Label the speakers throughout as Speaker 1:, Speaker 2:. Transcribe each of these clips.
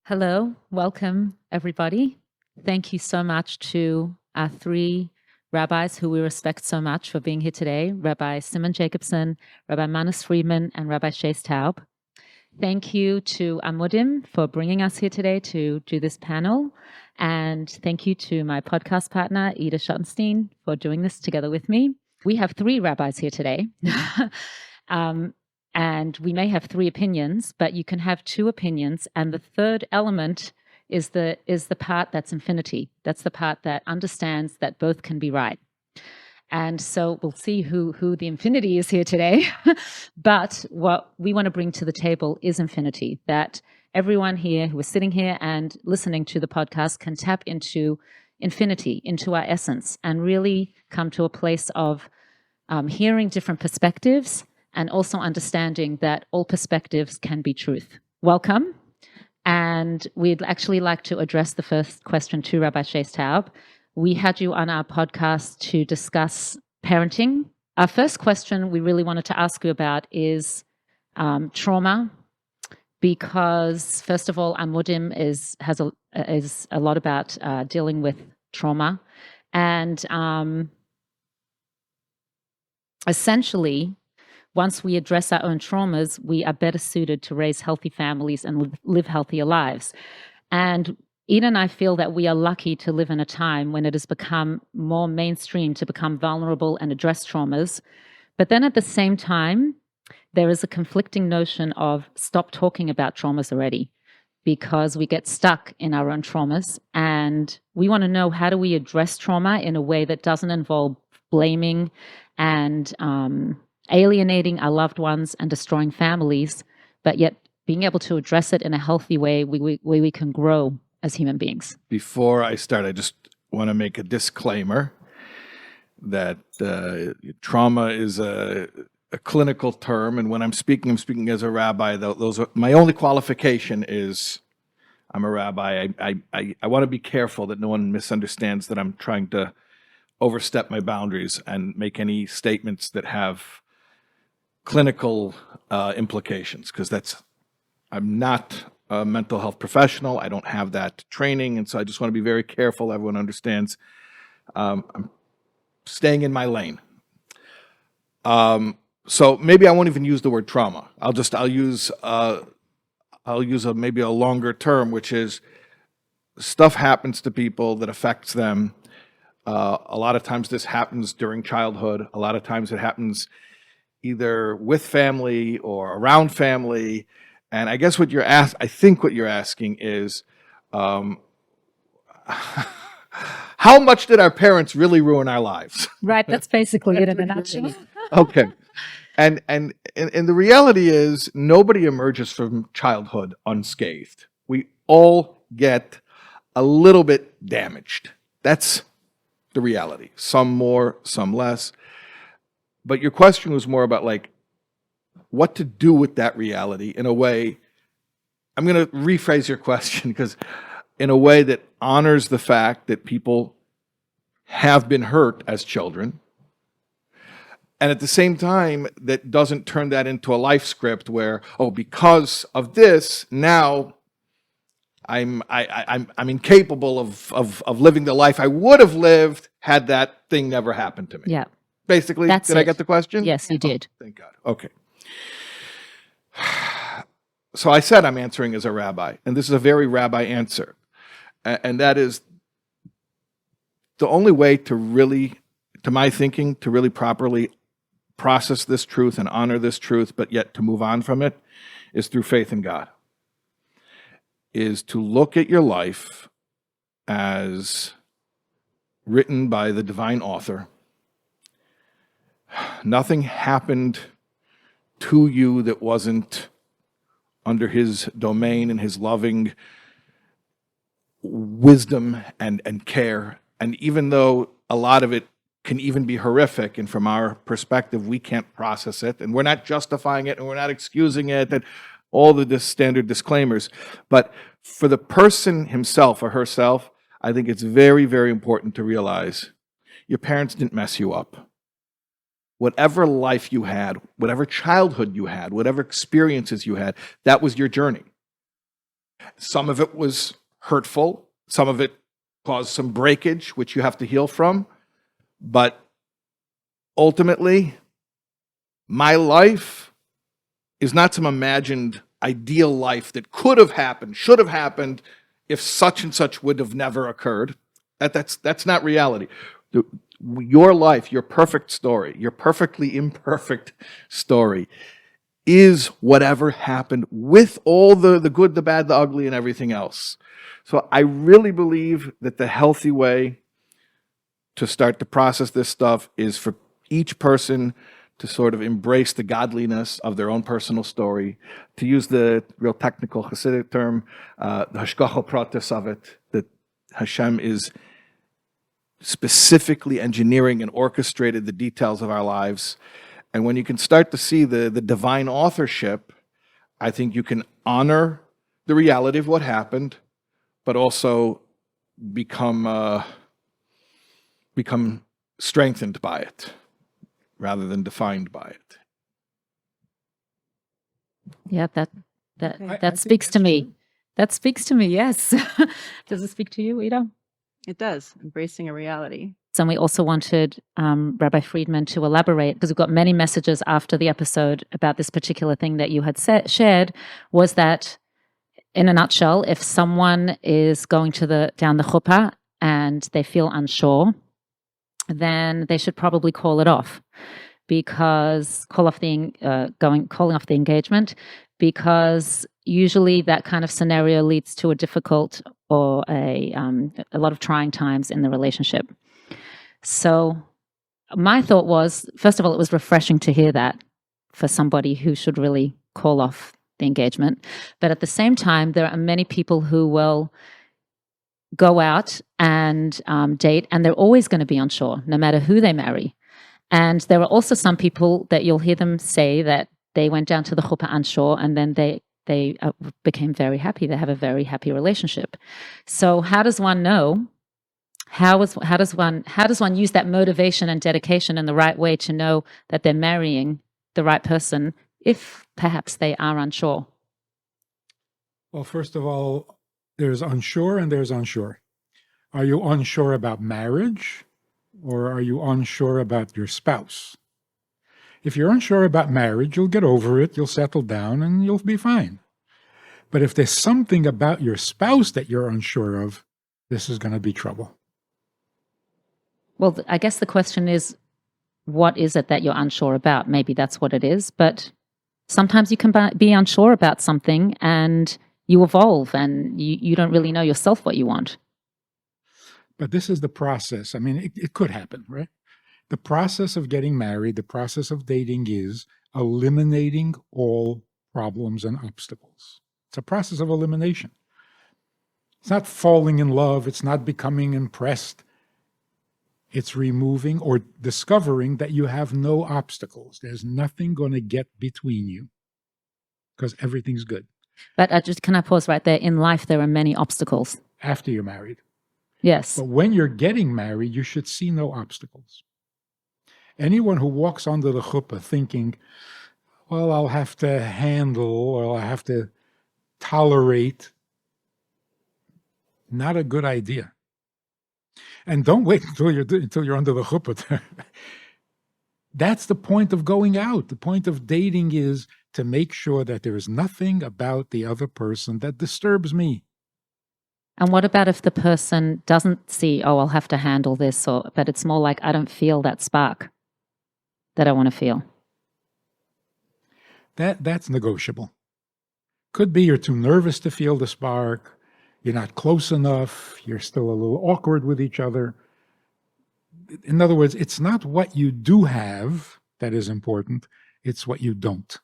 Speaker 1: Hello, welcome everybody. Thank you so much to our three rabbis who we respect so much for being here today, Rabbi Jacobson, Rabbi Manis Friedman, and Rabbi Shais Taub. Thank you to Amudim for bringing us here today to do this panel. And thank you to my podcast partner, Ida Schottenstein, for doing this together with me. We have three rabbis here today. And we may have three opinions, but you can have two opinions. And the third element is the part that's infinity. That's the part that understands that both can be right. And so we'll see who the infinity is here today. But what we want to bring to the table is infinity, that everyone here who is sitting here and listening to the podcast can tap into infinity, into our essence, and really come to a place of hearing different perspectives and also understanding that all perspectives can be truth. Welcome. And we'd actually like to address the first question to Rabbi Shais Taub. We had you on our podcast to discuss parenting. Our first question we really wanted to ask you about is trauma, because first of all, Amudim is a lot about dealing with trauma, and essentially, once we address our own traumas, we are better suited to raise healthy families and live healthier lives. And Ida and I feel that we are lucky to live in a time when it has become more mainstream to become vulnerable and address traumas. But then at the same time, there is a conflicting notion of stop talking about traumas already, because we get stuck in our own traumas. And we want to know, how do we address trauma in a way that doesn't involve blaming and alienating our loved ones and destroying families, but yet being able to address it in a healthy way where we can grow as human beings.
Speaker 2: Before I start, I just want to make a disclaimer that trauma is a clinical term, and when I'm speaking as a rabbi. Those are, my only qualification is I'm a rabbi. I want to be careful that no one misunderstands that I'm trying to overstep my boundaries and make any statements that have clinical implications, because I'm not a mental health professional. I don't have that training, and so I just want to be very careful everyone understands. I'm staying in my lane. So maybe I won't even use the word trauma. I'll use maybe a longer term, which is stuff happens to people that affects them. A lot of times this happens during childhood. A lot of times it happens either with family or around family. And I guess I think what you're asking is, how much did our parents really ruin our lives?
Speaker 1: Right, that's basically it in a nutshell.
Speaker 2: Okay. And the reality is, nobody emerges from childhood unscathed. We all get a little bit damaged. That's the reality. Some more, some less. But your question was more about what to do with that reality in a way. I'm going to rephrase your question, because in a way that honors the fact that people have been hurt as children, and at the same time that doesn't turn that into a life script where, oh, because of this now I'm incapable of living the life I would have lived had that thing never happened to me.
Speaker 1: Yeah.
Speaker 2: Basically,
Speaker 1: That's
Speaker 2: did
Speaker 1: it.
Speaker 2: I get the question?
Speaker 1: Yes, you did.
Speaker 2: Oh, thank God. Okay. So I said I'm answering as a rabbi, and this is a very rabbi answer. And that is the only way to my thinking, to really properly process this truth and honor this truth, but yet to move on from it, is through faith in God. Is to look at your life as written by the divine author. Nothing happened to you that wasn't under his domain and his loving wisdom and care. And even though a lot of it can even be horrific, and from our perspective, we can't process it, and we're not justifying it, and we're not excusing it, and all the standard disclaimers. But for the person himself or herself, I think it's very, very important to realize your parents didn't mess you up. Whatever life you had, whatever childhood you had, whatever experiences you had, that was your journey. Some of it was hurtful. Some of it caused some breakage, which you have to heal from. But ultimately, my life is not some imagined ideal life that could have happened, should have happened, if such and such would have never occurred. That's not reality. Your life, your perfect story, your perfectly imperfect story is whatever happened with all the good, the bad, the ugly, and everything else. So I really believe that the healthy way to start to process this stuff is for each person to sort of embrace the godliness of their own personal story, to use the real technical Hasidic term, the hashgacha pratis of it, that Hashem is specifically engineering and orchestrated the details of our lives. And when you can start to see the divine authorship, I think you can honor the reality of what happened, but also become strengthened by it rather than defined by it.
Speaker 1: Yeah, that speaks to me. That speaks to me, yes. Does it speak to you, Ida?
Speaker 3: It does, embracing a reality.
Speaker 1: And we also wanted Rabbi Friedman to elaborate, because we've got many messages after the episode about this particular thing that you had shared, was that, in a nutshell, if someone is going to down the chuppah and they feel unsure, then they should probably call it off, calling off the engagement, because usually that kind of scenario leads to a difficult or a lot of trying times in the relationship. So my thought was, first of all, it was refreshing to hear that for somebody who should really call off the engagement. But at the same time, there are many people who will go out and date, and they're always going to be unsure, no matter who they marry. And there are also some people that you'll hear them say that they went down to the chuppah unsure, and then they became very happy. They have a very happy relationship. So how does one know? How does one use that motivation and dedication in the right way to know that they're marrying the right person if perhaps they are unsure?
Speaker 4: Well, first of all, there's unsure and there's unsure. Are you unsure about marriage, or are you unsure about your spouse? If you're unsure about marriage, you'll get over it, you'll settle down, and you'll be fine. But if there's something about your spouse that you're unsure of, this is going to be trouble.
Speaker 1: Well, I guess the question is, what is it that you're unsure about? Maybe that's what it is. But sometimes you can be unsure about something and you evolve and you don't really know yourself what you want.
Speaker 4: But this is the process. I mean, it could happen, right? The process of getting married, the process of dating is eliminating all problems and obstacles. It's a process of elimination. It's not falling in love. It's not becoming impressed. It's removing or discovering that you have no obstacles. There's nothing going to get between you because everything's good.
Speaker 1: But can I pause right there? In life, there are many obstacles.
Speaker 4: After you're married.
Speaker 1: Yes.
Speaker 4: But when you're getting married, you should see no obstacles. Anyone who walks onto the chuppah thinking, well, I'll have to handle or I'll have to tolerate, not a good idea. And don't wait until you're under the chuppah. That's the point of going out. The point of dating is to make sure that there is nothing about the other person that disturbs me.
Speaker 1: And what about if the person doesn't see, oh, I'll have to handle this, but it's more like I don't feel that spark that I want to feel?
Speaker 4: That's negotiable. Could be you're too nervous to feel the spark. You're not close enough. You're still a little awkward with each other. In other words, it's not what you do have that is important. It's what you don't.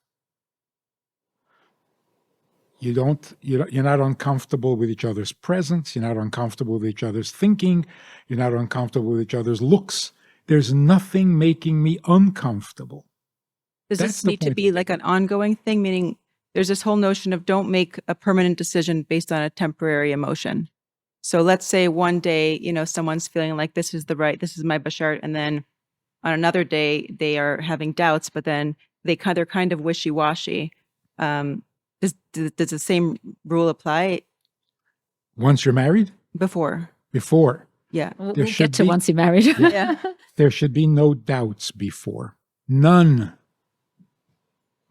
Speaker 4: You're not uncomfortable with each other's presence. You're not uncomfortable with each other's thinking. You're not uncomfortable with each other's looks. There's nothing making me uncomfortable.
Speaker 3: Does this need to be like an ongoing thing? Meaning there's this whole notion of don't make a permanent decision based on a temporary emotion. So let's say one day, someone's feeling like this is my bashart. And then on another day, they are having doubts, but then they're kind of wishy-washy. Does the same rule apply
Speaker 4: Once you're married,
Speaker 3: before?
Speaker 4: before,
Speaker 3: Yeah.
Speaker 1: We'll
Speaker 4: There
Speaker 1: get
Speaker 4: should
Speaker 1: to
Speaker 4: be-
Speaker 1: once you're married.
Speaker 3: Yeah.
Speaker 4: there should be no doubts before. None.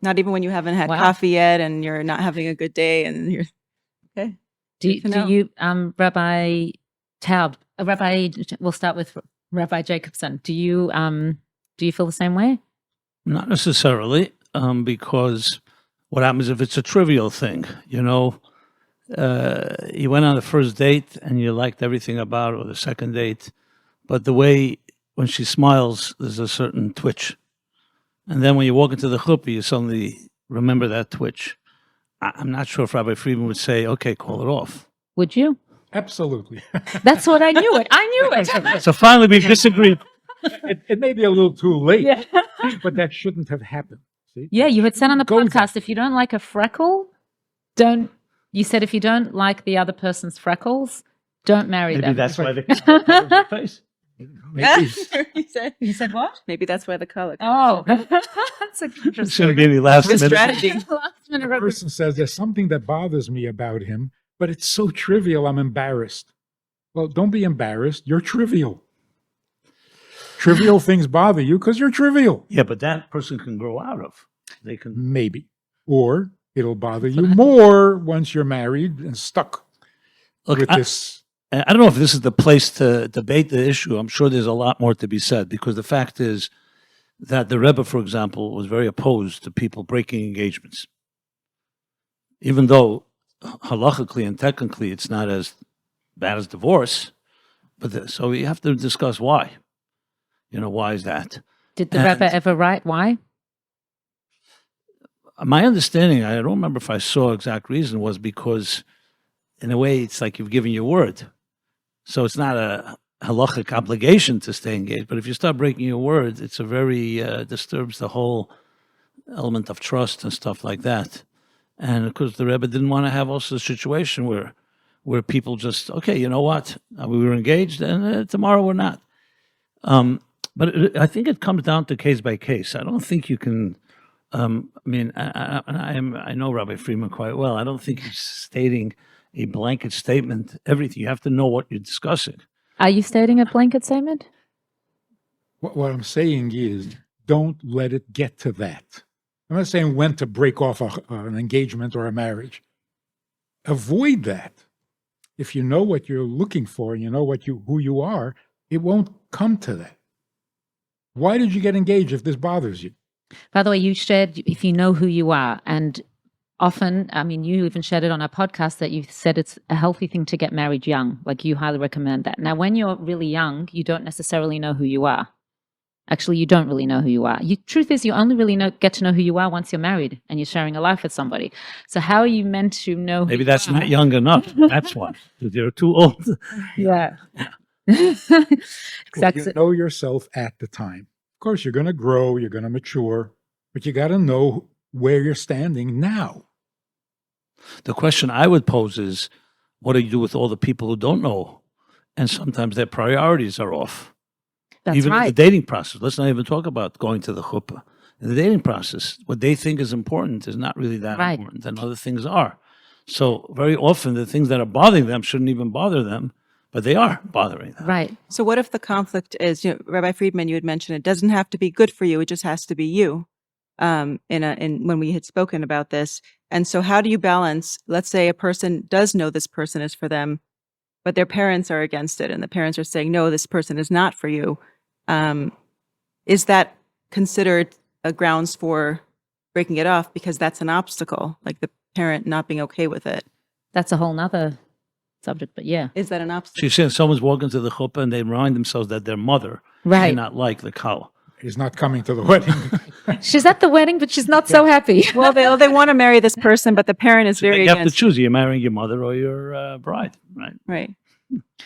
Speaker 3: Not even when you haven't had
Speaker 1: Wow.
Speaker 3: coffee yet and you're not having a good day and you're okay.
Speaker 1: Do
Speaker 3: Good to know.
Speaker 1: you, Rabbi Taub, we'll start with Rabbi Jacobson. Do you feel the same way?
Speaker 5: Not necessarily, because what happens if it's a trivial thing? You know, you went on the first date and you liked everything about it, or the second date, but the way when she smiles, there's a certain twitch. And then when you walk into the chuppah, you suddenly remember that twitch. I'm not sure if Rabbi Friedman would say, okay, call it off.
Speaker 1: Would you?
Speaker 4: Absolutely.
Speaker 1: That's what I knew it. I knew it.
Speaker 5: So finally we disagreed.
Speaker 4: It may be a little too late,
Speaker 1: Yeah.
Speaker 4: but that shouldn't have happened. See?
Speaker 1: Yeah, you had said on the
Speaker 4: Go there.
Speaker 1: podcast, if you don't like a freckle, you said if you don't like the other person's freckles, don't marry
Speaker 5: Maybe
Speaker 1: them.
Speaker 5: that's why they covered her face.
Speaker 4: Maybe.
Speaker 3: You said what? Maybe that's why the color.
Speaker 1: Oh, that's a
Speaker 5: Shouldn't
Speaker 1: interesting
Speaker 5: be any last
Speaker 3: Good
Speaker 5: minute.
Speaker 3: strategy.
Speaker 1: last minute
Speaker 4: The
Speaker 1: rubber-
Speaker 4: person says there's something that bothers me about him, but it's so trivial, I'm embarrassed. Well, don't be embarrassed. You're trivial. Trivial things bother you because you're trivial.
Speaker 5: Yeah, but that person can grow out of. They can.
Speaker 4: Maybe. Or it'll bother you more once you're married and stuck
Speaker 5: Look,
Speaker 4: with this.
Speaker 5: I don't know if this is the place to debate the issue. I'm sure there's a lot more to be said, because the fact is that the Rebbe, for example, was very opposed to people breaking engagements. Even though halachically and technically it's not as bad as divorce, but so you have to discuss why. You know, why is that?
Speaker 1: Did the
Speaker 5: And-
Speaker 1: Rebbe ever write why?
Speaker 5: My understanding, I don't remember if I saw exact reason, was because in a way it's like you've given your word. So it's not a halachic obligation to stay engaged, but if you start breaking your word, it's a very, disturbs the whole element of trust and stuff like that. And of course the Rebbe didn't want to have also a situation where people just, okay, you know what, we were engaged and tomorrow we're not. I think it comes down to case by case. I don't think you can, I know Rabbi Friedman quite well. I don't think he's stating a blanket statement, everything. You have to know what you're discussing.
Speaker 1: Are you stating a blanket statement?
Speaker 4: What I'm saying is, don't let it get to that. I'm not saying when to break off an engagement or a marriage. Avoid that. If you know what you're looking for, and you know who you are, it won't come to that. Why did you get engaged if this bothers you?
Speaker 1: By the way, you shared if you know who you are, and often, I mean, you even shared it on our podcast that you said it's a healthy thing to get married young. Like you highly recommend that. Now, when you're really young, you don't necessarily know who you are. Actually, you don't really know who you are. Truth is, you only really get to know who you are once you're married and you're sharing a life with somebody. So how are you meant to know?
Speaker 5: Maybe
Speaker 1: who
Speaker 5: that's
Speaker 1: you are?
Speaker 5: not young enough. That's why. Because you're too old.
Speaker 1: Yeah.
Speaker 4: If
Speaker 1: Exactly.
Speaker 4: you know yourself at the time. Of course, you're going to grow, you're going to mature, but you got to know where you're standing now.
Speaker 5: The question I would pose is, what do you do with all the people who don't know? And sometimes their priorities are off.
Speaker 1: That's
Speaker 5: Even in
Speaker 1: right.
Speaker 5: the dating process. Let's not even talk about going to the chuppah. In the dating process, what they think is important is not really that
Speaker 1: Right.
Speaker 5: important, and other things are. So very often the things that are bothering them shouldn't even bother them, but they are bothering them.
Speaker 1: Right.
Speaker 3: So what if the conflict is, Rabbi Friedman, you had mentioned it doesn't have to be good for you. It just has to be you. In when we had spoken about this. And so how do you balance, let's say a person does know this person is for them, but their parents are against it and the parents are saying, no, this person is not for you. Is that considered a grounds for breaking it off because that's an obstacle, like the parent not being okay with it?
Speaker 1: That's a whole nother subject, but yeah.
Speaker 3: Is that an obstacle?
Speaker 5: She's saying someone's walking to the chuppah and they remind themselves that their mother may
Speaker 1: Right.
Speaker 5: not like the kala.
Speaker 4: He's not coming to the wedding.
Speaker 1: She's at the wedding, but she's not so happy.
Speaker 3: Well, they want to marry this person, but the parent is very
Speaker 5: You have to
Speaker 3: against
Speaker 5: choose. You're marrying your mother or your bride, right?
Speaker 3: it. Right.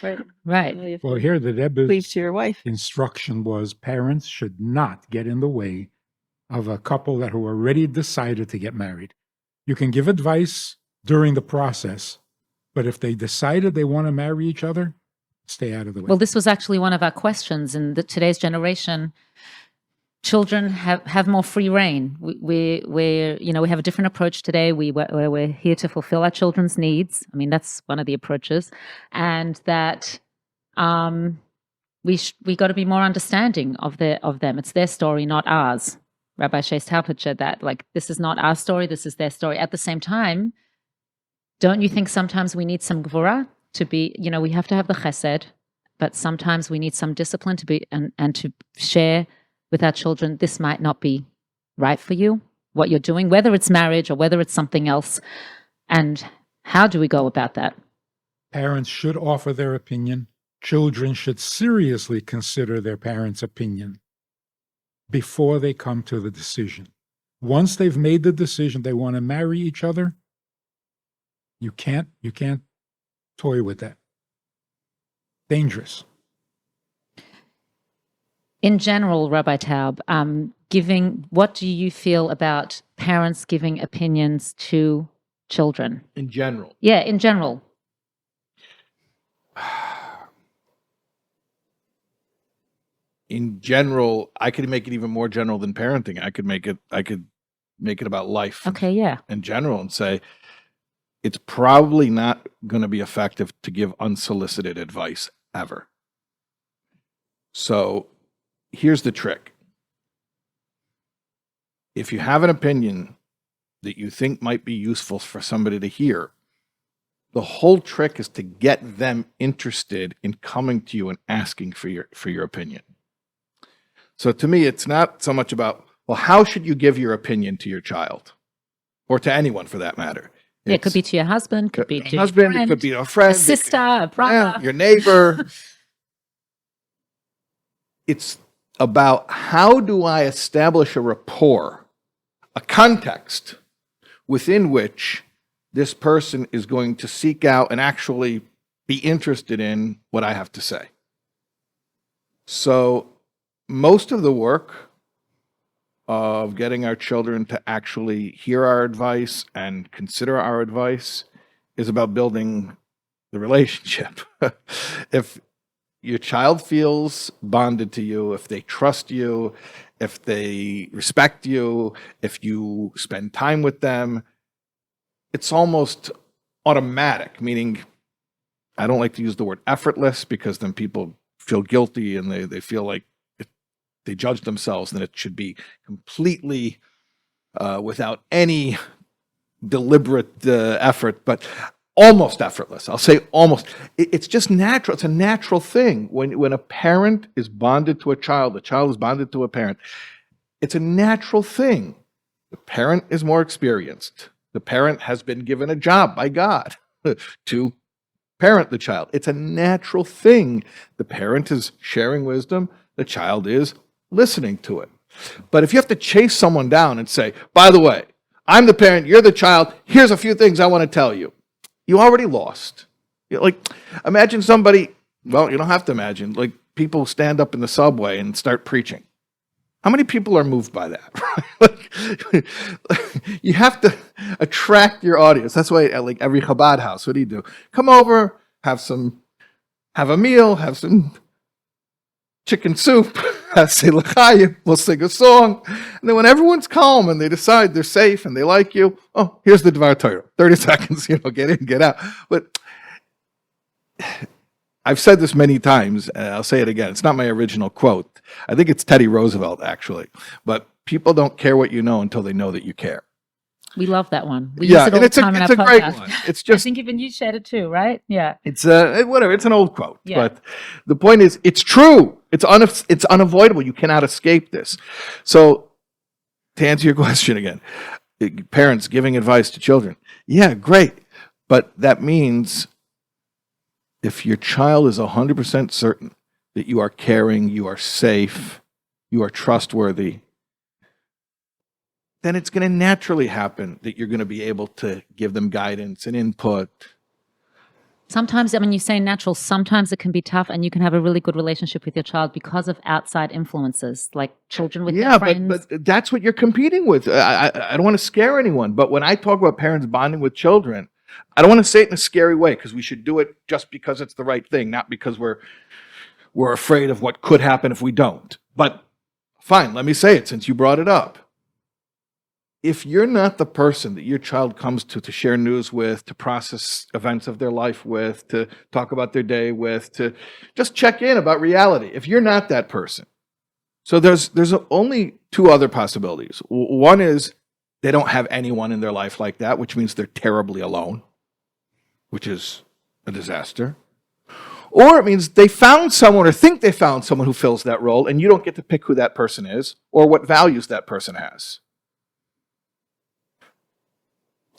Speaker 3: Right.
Speaker 1: Right.
Speaker 3: You have
Speaker 4: Well,
Speaker 3: to
Speaker 4: here the
Speaker 3: cleave
Speaker 4: Rebbe's
Speaker 3: to your wife.
Speaker 4: instruction was parents should not get in the way of a couple that who already decided to get married. You can give advice during the process, but if they decided they want to marry each other, stay out of the way.
Speaker 1: Well, this was actually one of our questions in today's generation. children have more free reign. We have a different approach today. We're here to fulfill our children's needs. I mean, that's one of the approaches, and that we got to be more understanding of them. It's their story, not ours. Rabbi Shais Taub said that, like, this is not our story. This is their story. At the same time, don't you think sometimes we need some gvura to be? We have to have the chesed, but sometimes we need some discipline to be and to share with our children, this might not be right for you, what you're doing, whether it's marriage or whether it's something else. And how do we go about that?
Speaker 4: Parents should offer their opinion. Children should seriously consider their parents' opinion before they come to the decision. Once they've made the decision they want to marry each other, you can't toy with that. Dangerous.
Speaker 1: In general, Rabbi Taub, what do you feel about parents giving opinions to children?
Speaker 2: In general.
Speaker 1: Yeah, in general.
Speaker 2: In general, I could make it even more general than parenting. I could make it about life.
Speaker 1: Okay, yeah.
Speaker 2: In general, and say it's probably not going to be effective to give unsolicited advice ever. So here's the trick. If you have an opinion that you think might be useful for somebody to hear, the whole trick is to get them interested in coming to you and asking for your opinion. So to me, it's not so much about, well, how should you give your opinion to your child? Or to anyone for that matter.
Speaker 1: It could be to your husband, could be to your
Speaker 2: husband,
Speaker 1: friend,
Speaker 2: it could be to a friend,
Speaker 1: a sister, a brother.
Speaker 2: your neighbor. It's about, how do I establish a rapport, a context within which this person is going to seek out and actually be interested in what I have to say. So most of the work of getting our children to actually hear our advice and consider our advice is about building the relationship. If your child feels bonded to you, if they trust you, if they respect you, if you spend time with them, it's almost automatic, meaning I don't like to use the word effortless because then people feel guilty and they feel like they judge themselves, and it should be completely without any deliberate effort, but almost effortless. I'll say almost. It's just natural. It's a natural thing. When a parent is bonded to a child is bonded to a parent, it's a natural thing. The parent is more experienced. The parent has been given a job by God to parent the child. It's a natural thing. The parent is sharing wisdom. The child is listening to it. But if you have to chase someone down and say, by the way, I'm the parent, you're the child, here's a few things I want to tell you, you already lost. Imagine somebody, well, you don't have to imagine, like people stand up in the subway and start preaching. How many people are moved by that? You have to attract your audience. That's why, like every Chabad house, what do you do? Come over, have a meal, have some chicken soup, say l'chaim, we'll sing a song. And then when everyone's calm and they decide they're safe and they like you, oh, here's the Dvar Torah. 30 seconds, get in, get out. But I've said this many times, and I'll say it again. It's not my original quote. I think it's Teddy Roosevelt, actually. But people don't care what you know until they know that you care.
Speaker 1: We love that one. We use it all the time in our
Speaker 2: it's a great
Speaker 1: podcast.
Speaker 2: one. It's just,
Speaker 1: I think even you shared it too, right? Yeah.
Speaker 2: It's whatever. It's an old quote,
Speaker 1: Yeah.
Speaker 2: but the point is, it's true. It's unavoidable. You cannot escape this. So, to answer your question again, parents giving advice to children, yeah, great, but that means if your child is 100% certain that you are caring, you are safe, you are trustworthy, then it's going to naturally happen that you're going to be able to give them guidance and input.
Speaker 1: Sometimes, I mean, you say natural, sometimes it can be tough and you can have a really good relationship with your child because of outside influences, like children with their friends.
Speaker 2: But that's what you're competing with. I don't want to scare anyone, but when I talk about parents bonding with children, I don't want to say it in a scary way, because we should do it just because it's the right thing, not because we're afraid of what could happen if we don't. But fine, let me say it since you brought it up. If you're not the person that your child comes to share news with, to process events of their life with, to talk about their day with, to just check in about reality, if you're not that person, so there's only two other possibilities. One is they don't have anyone in their life like that, which means they're terribly alone, which is a disaster. Or it means they found someone or think they found someone who fills that role, and you don't get to pick who that person is or what values that person has.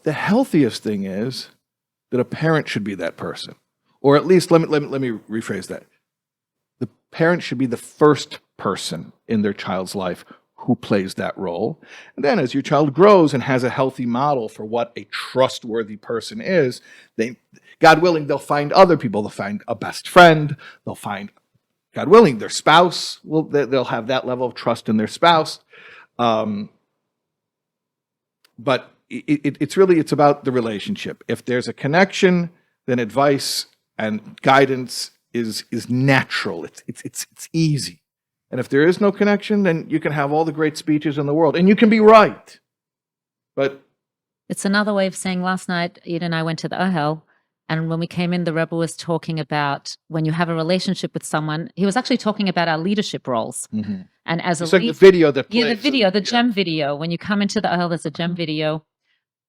Speaker 2: The healthiest thing is that a parent should be that person. Or at least, let me rephrase that. The parent should be the first person in their child's life who plays that role. And then as your child grows and has a healthy model for what a trustworthy person is, God willing, they'll find other people. They'll find a best friend. They'll find, God willing, their spouse. They'll have that level of trust in their spouse. But it's about the relationship. If there's a connection, then advice and guidance is natural. It's easy. And if there is no connection, then you can have all the great speeches in the world, and you can be right. But
Speaker 1: it's another way of saying last night, Ed and I went to the Ohel, and when we came in, the Rebbe was talking about when you have a relationship with someone. He was actually talking about our leadership roles.
Speaker 2: Mm-hmm.
Speaker 1: And as
Speaker 2: it's like the video that plays.
Speaker 1: Yeah, the video, the gem video. When you come into the Ohel, there's a gem video.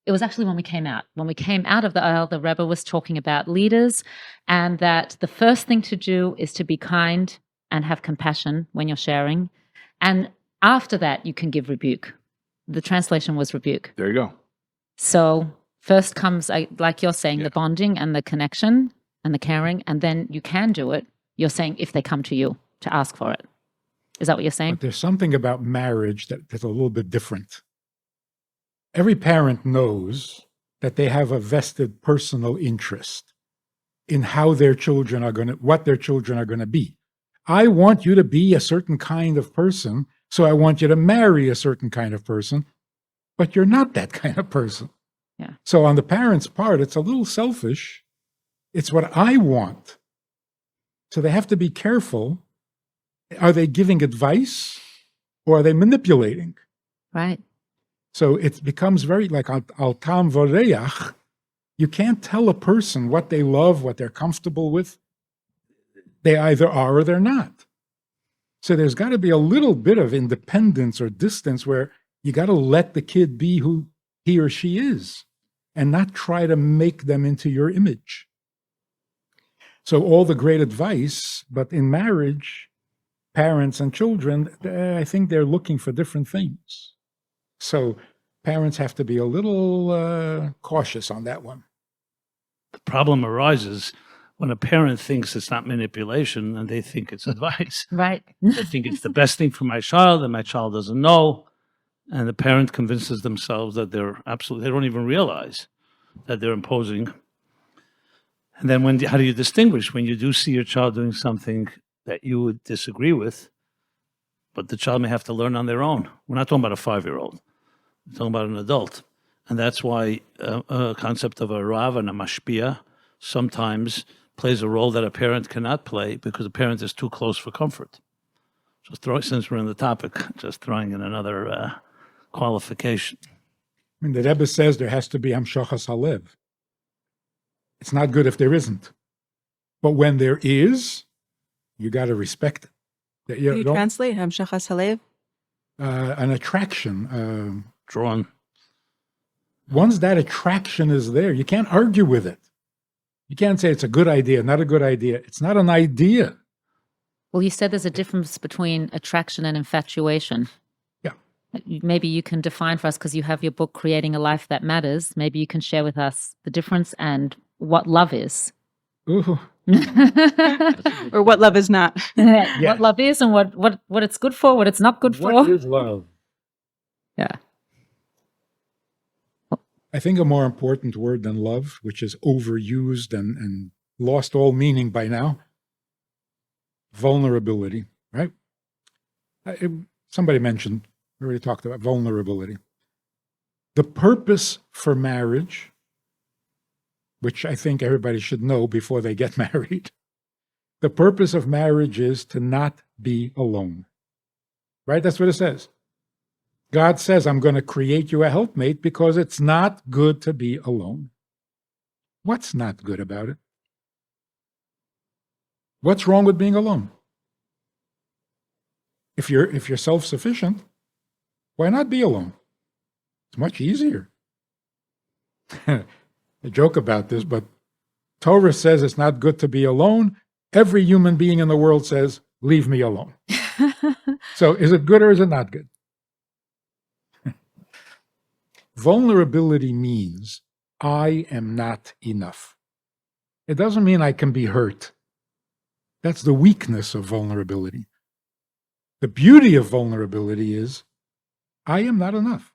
Speaker 1: It was actually when we came out. When we came out of the Ohel, the Rebbe was talking about leaders, and that the first thing to do is to be kind and have compassion when you're sharing. And after that, you can give rebuke. The translation was rebuke.
Speaker 2: There you go.
Speaker 1: So first comes, like you're saying, the bonding and the connection and the caring, and then you can do it. You're saying if they come to you to ask for it. Is that what you're saying?
Speaker 4: But there's something about marriage that's a little bit different. Every parent knows that they have a vested personal interest in how their children are what their children are going to be. I want you to be a certain kind of person, so I want you to marry a certain kind of person, but you're not that kind of person.
Speaker 1: Yeah.
Speaker 4: So on the parent's part, it's a little selfish. It's what I want. So they have to be careful. Are they giving advice or are they manipulating?
Speaker 1: Right.
Speaker 4: So it becomes very like al tam voreach. You can't tell a person what they love, what they're comfortable with. They either are or they're not. So there's got to be a little bit of independence or distance where you got to let the kid be who he or she is and not try to make them into your image. So all the great advice, but in marriage, parents and children, I think they're looking for different things. So parents have to be a little cautious on that one.
Speaker 5: The problem arises when a parent thinks it's not manipulation and they think it's advice.
Speaker 1: Right.
Speaker 5: They think it's the best thing for my child and my child doesn't know. And the parent convinces themselves that they don't even realize that they're imposing. And then how do you distinguish when you do see your child doing something that you would disagree with, but the child may have to learn on their own? We're not talking about a 5-year-old. We're talking about an adult. And that's why a concept of a Rav and a Mashpia sometimes plays a role that a parent cannot play because a parent is too close for comfort. Since we're in the topic, just throwing in another qualification.
Speaker 4: I mean, the Rebbe says there has to be hamshachas halev. It's not good if there isn't. But when there is, you got to respect it.
Speaker 3: Can you translate hamshachas halev?
Speaker 4: An attraction.
Speaker 5: Drawn.
Speaker 4: Once that attraction is there, you can't argue with it. You can't say it's a good idea, not a good idea. It's not an idea.
Speaker 1: Well, you said there's a difference between attraction and infatuation.
Speaker 4: Yeah.
Speaker 1: Maybe you can define for us, because you have your book, Creating a Life That Matters. Maybe you can share with us the difference and what love is.
Speaker 4: Ooh.
Speaker 3: Or what love is not.
Speaker 1: What love is and what it's good for, what it's not good for.
Speaker 4: What is love?
Speaker 1: Yeah.
Speaker 4: I think a more important word than love, which is overused and lost all meaning by now, vulnerability, right? Somebody mentioned, we already talked about vulnerability. The purpose for marriage, which I think everybody should know before they get married, the purpose of marriage is to not be alone, right? That's what it says. God says, I'm going to create you a helpmate because it's not good to be alone. What's not good about it? What's wrong with being alone? If you're self-sufficient, why not be alone? It's much easier. I joke about this, but Torah says it's not good to be alone. Every human being in the world says, leave me alone. So is it good or is it not good? Vulnerability means I am not enough. It doesn't mean I can be hurt. That's the weakness of vulnerability. The beauty of vulnerability is I am not enough.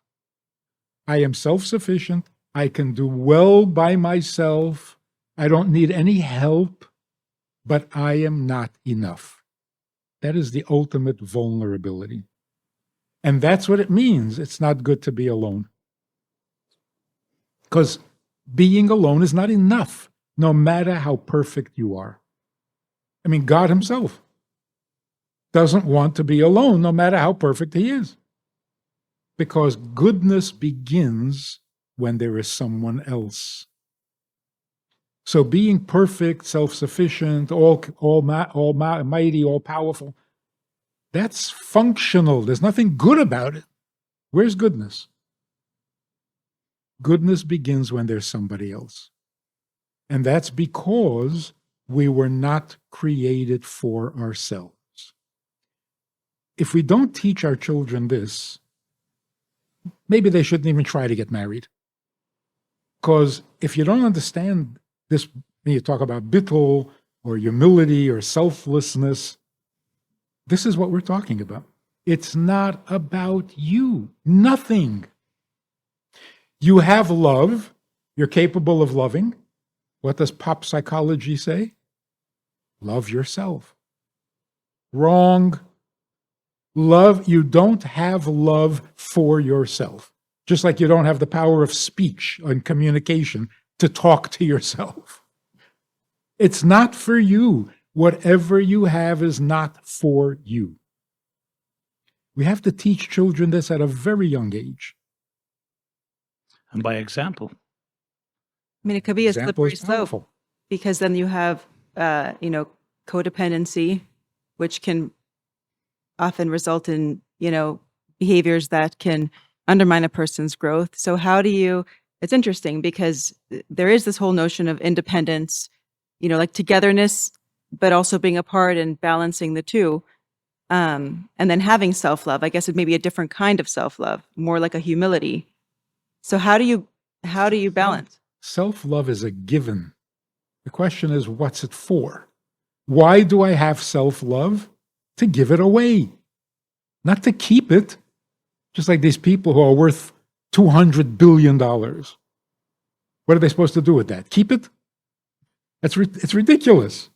Speaker 4: I am self-sufficient. I can do well by myself. I don't need any help, but I am not enough. That is the ultimate vulnerability. And that's what it means. It's not good to be alone. Because being alone is not enough, no matter how perfect you are. I mean, God himself doesn't want to be alone, no matter how perfect he is. Because goodness begins when there is someone else. So being perfect, self-sufficient, almighty, all-powerful, that's functional. There's nothing good about it. Where's goodness? Goodness begins when there's somebody else. And that's because we were not created for ourselves. If we don't teach our children this, maybe they shouldn't even try to get married. Because if you don't understand this, when you talk about bittul or humility or selflessness, this is what we're talking about. It's not about you. Nothing. You have love. You're capable of loving. What does pop psychology say? Love yourself. Wrong. Love, you don't have love for yourself. Just like you don't have the power of speech and communication to talk to yourself. It's not for you. Whatever you have is not for you. We have to teach children this at a very young age.
Speaker 5: And by example.
Speaker 3: I mean, it could be a
Speaker 4: Example
Speaker 3: slippery
Speaker 4: is
Speaker 3: slope
Speaker 4: powerful.
Speaker 3: because then you have, codependency, which can often result in, behaviors that can undermine a person's growth. So it's interesting because there is this whole notion of independence, like togetherness, but also being apart and balancing the two. And then having self-love. I guess it may be a different kind of self-love, more like a humility. So how do you balance?
Speaker 4: Self-love is a given. The question is, what's it for? Why do I have self-love? To give it away, not to keep it. Just like these people who are worth $200 billion. What are they supposed to do with that? Keep it? It's ridiculous.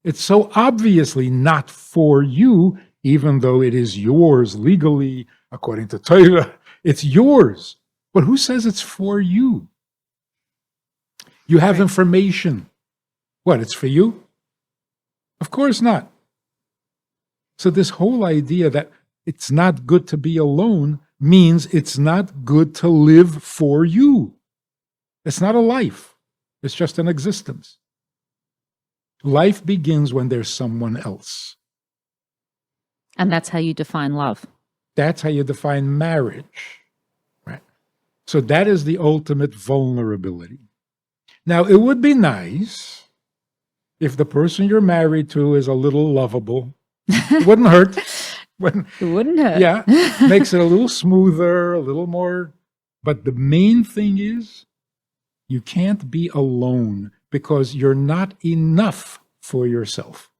Speaker 4: It's so obviously not for you, even though it is yours legally, according to Torah. It's yours. But who says it's for you? You have information. What, it's for you? Of course not. So this whole idea that it's not good to be alone means it's not good to live for you. It's not a life. It's just an existence. Life begins when there's someone else.
Speaker 1: And that's how you define love.
Speaker 4: That's how you define marriage. Right? So that is the ultimate vulnerability. Now, it would be nice if the person you're married to is a little lovable. It wouldn't hurt.
Speaker 1: It wouldn't hurt.
Speaker 4: Yeah, makes it a little smoother, a little more. But the main thing is you can't be alone because you're not enough for yourself.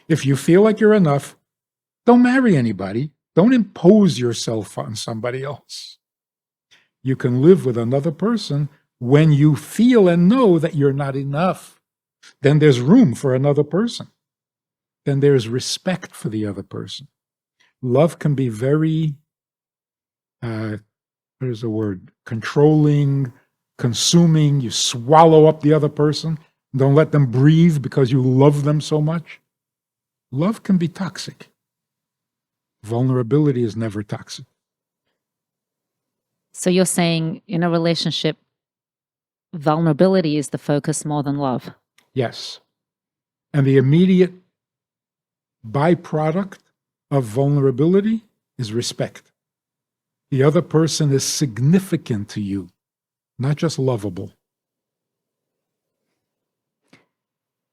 Speaker 4: If you feel like you're enough, don't marry anybody. Don't impose yourself on somebody else. You can live with another person when you feel and know that you're not enough. Then there's room for another person. Then there's respect for the other person. Love can be very, what is the word? Controlling, consuming. You swallow up the other person. Don't let them breathe because you love them so much. Love can be toxic. Vulnerability is never toxic.
Speaker 1: So you're saying in a relationship, vulnerability is the focus more than love.
Speaker 4: Yes. And the immediate byproduct of vulnerability is respect. The other person is significant to you, not just lovable.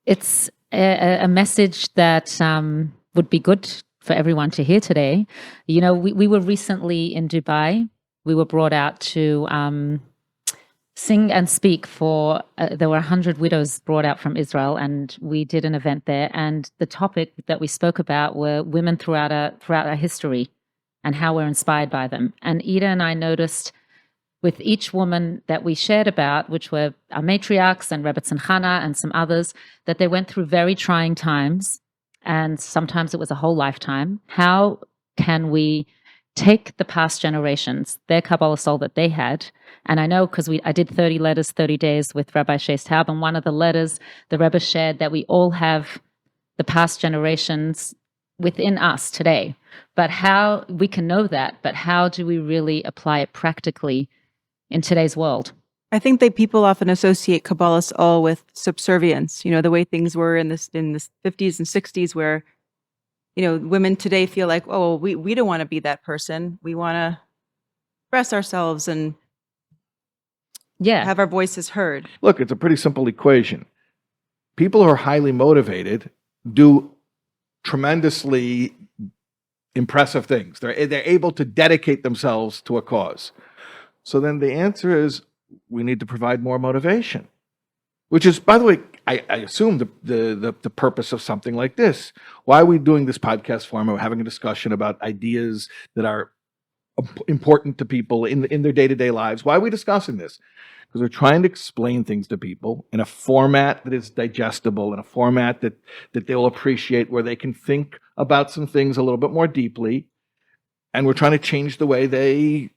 Speaker 1: It's a message that would be good for everyone to hear today. You know, we were recently in Dubai. We were brought out to sing and speak for, there were 100 widows brought out from Israel, and we did an event there. And the topic that we spoke about were women throughout our history and how we're inspired by them. And Ida and I noticed with each woman that we shared about, which were our matriarchs and Rebbe and Chana and some others, that they went through very trying times, and sometimes it was a whole lifetime. How can we take the past generations, their Kabbalah Soul that they had, and I know because I did 30 letters, 30 days with Rabbi Shais Taub, and one of the letters the Rebbe shared that we all have the past generations within us today. But how we can know that, but how do we really apply it practically in today's world?
Speaker 3: I think that people often associate Kabbalah Soul with subservience, you know, the way things were in the 50s and 60s where, you know, women today feel like, oh, we don't want to be that person. We want to express ourselves and have our voices heard.
Speaker 2: Look, it's a pretty simple equation. People who are highly motivated do tremendously impressive things. They're able to dedicate themselves to a cause. So then the answer is we need to provide more motivation, which is, by the way, I assume the purpose of something like this. Why are we doing this podcast format? We're having a discussion about ideas that are important to people in their day-to-day lives. Why are we discussing this? Because we're trying to explain things to people in a format that is digestible, in a format that they will appreciate, where they can think about some things a little bit more deeply. And we're trying to change the way they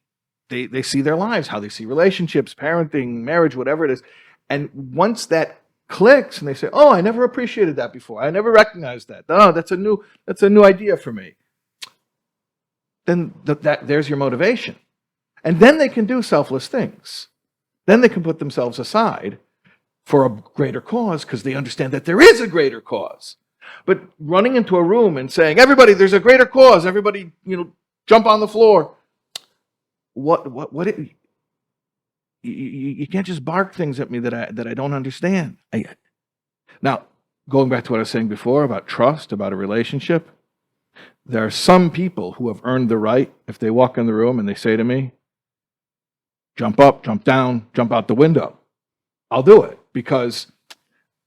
Speaker 2: see their lives, how they see relationships, parenting, marriage, whatever it is. And once that clicks and they say, oh, I never appreciated that before, I never recognized that, oh, that's a new idea for me, then there's your motivation. And then they can do selfless things. Then they can put themselves aside for a greater cause because they understand that there is a greater cause. But running into a room and saying, everybody, there's a greater cause, everybody, jump on the floor. You can't just bark things at me that I don't understand. Now, going back to what I was saying before about trust, about a relationship, there are some people who have earned the right, if they walk in the room and they say to me, jump up, jump down, jump out the window, I'll do it, because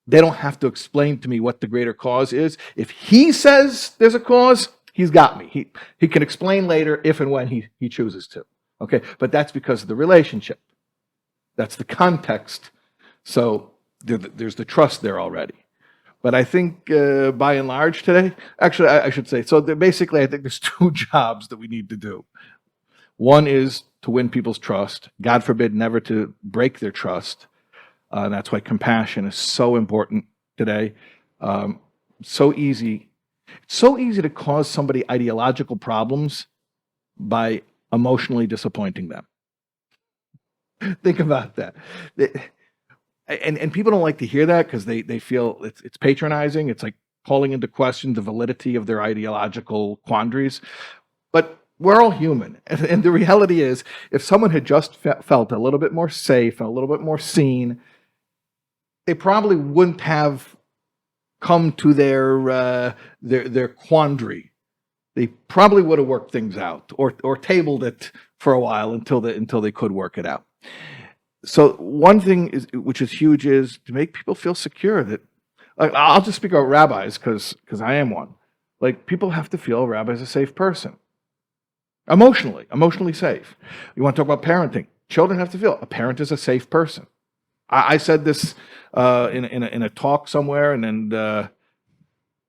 Speaker 2: they don't have to explain to me what the greater cause is. If he says there's a cause, he's got me. He can explain later if and when he chooses to. Okay, but that's because of the relationship. That's the context. So there's the trust there already. But I think by and large today, actually I should say, so basically I think there's two jobs that we need to do. One is to win people's trust. God forbid never to break their trust. That's why compassion is so important today. So easy. It's so easy to cause somebody ideological problems by emotionally disappointing them. Think about that. And people don't like to hear that because they feel it's patronizing. It's like calling into question the validity of their ideological quandaries. But we're all human. And the reality is, if someone had just felt a little bit more safe and a little bit more seen, they probably wouldn't have come to their quandary. They probably would have worked things out or tabled it for a while until they could work it out. So one thing which is huge is to make people feel secure. That, like, I'll just speak about rabbis because I am one. Like, people have to feel a rabbi is a safe person, emotionally safe. You want to talk about parenting? Children have to feel a parent is a safe person. I said this in a talk somewhere, and then